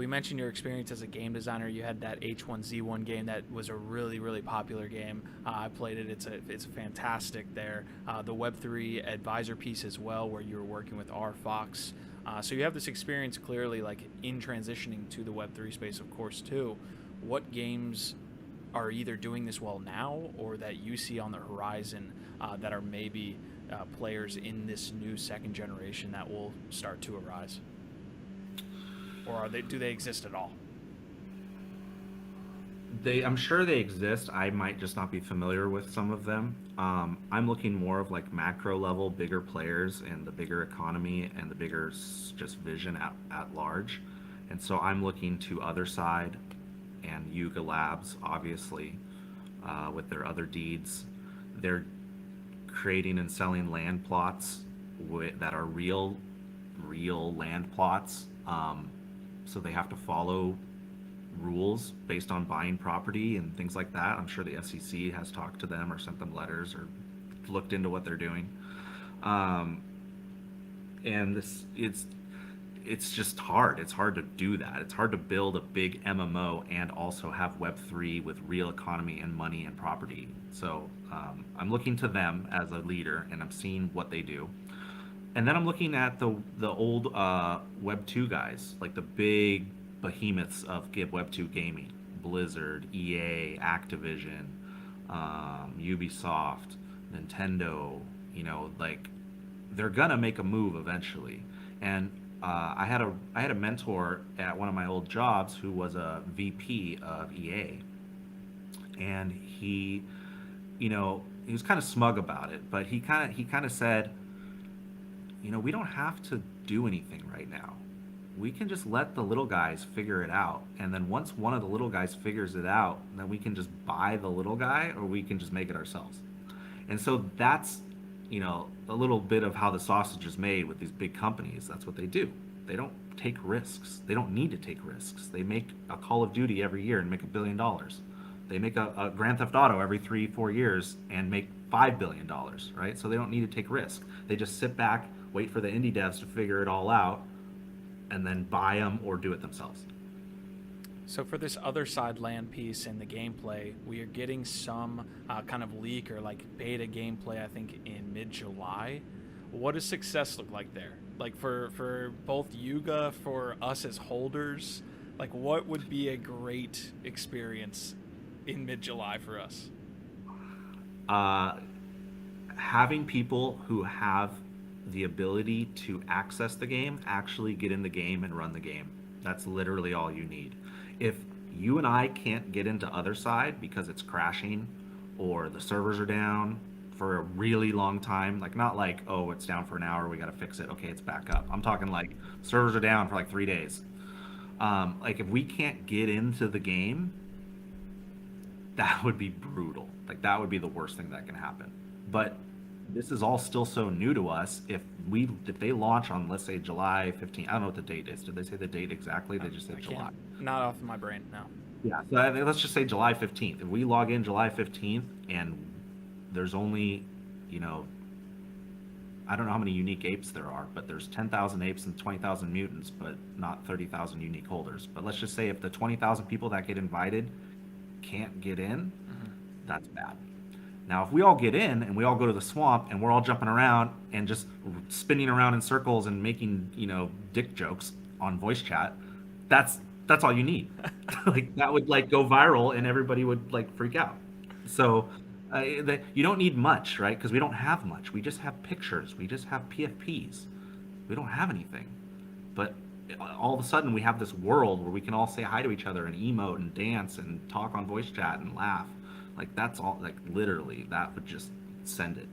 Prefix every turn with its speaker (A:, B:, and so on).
A: mentioned your experience as a game designer. You had that H1Z1 game that was a really, really popular game. I played it. It's fantastic there. The Web3 advisor piece as well, where you were working with R Fox. So you have this experience clearly, like in transitioning to the Web3 space, of course, too. What games are either doing this well now, or that you see on the horizon that are maybe players in this new second generation that will start to arise? Or do they exist at all?
B: I'm sure they exist. I might just not be familiar with some of them. I'm looking more of like macro level, bigger players and the bigger economy and the bigger just vision at large. And so I'm looking to Other Side and Yuga Labs, obviously, with their other deeds. They're creating and selling land plots that are real land plots. So they have to follow rules based on buying property and things like that. I'm sure the SEC has talked to them or sent them letters or looked into what they're doing. Um, and it's just hard. It's hard to do that. It's hard to build a big MMO and also have Web3 with real economy and money and property. So I'm looking to them as a leader, and I'm seeing what they do. And then I'm looking at the old Web 2 guys, like the big behemoths of Web 2 gaming, Blizzard, EA, Activision, Ubisoft, Nintendo. Like they're gonna make a move eventually. And I had a mentor at one of my old jobs who was a VP of EA, and he was kind of smug about it, but he kind of said, we don't have to do anything right now. We can just let the little guys figure it out. And then once one of the little guys figures it out, then we can just buy the little guy or we can just make it ourselves. And so that's, a little bit of how the sausage is made with these big companies. That's what they do. They don't take risks. They don't need to take risks. They make a Call of Duty every year and make $1 billion. They make a Grand Theft Auto every 3-4 years and make $5 billion, right? So they don't need to take risk. They just sit back, wait for the indie devs to figure it all out, and then buy them or do it themselves.
A: So for this other side land piece in the gameplay, we are getting some kind of leak or like beta gameplay, I think, in mid-July. What does success look like there? Like for both Yuga, for us as holders, like what would be a great experience in mid-July for us?
B: Uh, Having people who have the ability to access the game actually get in the game and run the game. That's literally all you need. If you and I can't get into Other Side because it's crashing or the servers are down for a really long time, like not like, oh, it's down for an hour, we got to fix it, okay, it's back up. I'm talking like servers are down for like 3 days. Like if we can't get into the game, that would be brutal. Like that would be the worst thing that can happen. But this is all still so new to us. If they launch on, let's say, July 15th, I don't know what the date is. Did they say the date exactly? They just said
A: I
B: July.
A: can't, not off of my brain, no.
B: Yeah. So let's just say July 15th. If we log in July 15th and there's only, you know, I don't know how many unique apes there are, but there's 10,000 apes and 20,000 mutants, but not 30,000 unique holders. But let's just say if the 20,000 people that get invited can't get in, that's bad. Now, if we all get in and we all go to the swamp and we're all jumping around and just spinning around in circles and making, dick jokes on voice chat, that's all you need. Like that would like go viral and everybody would like freak out. So you don't need much, right? Because we don't have much. We just have pictures. We just have PFPs. We don't have anything. But all of a sudden we have this world where we can all say hi to each other and emote and dance and talk on voice chat and laugh. Like that's all, like literally that would just send it.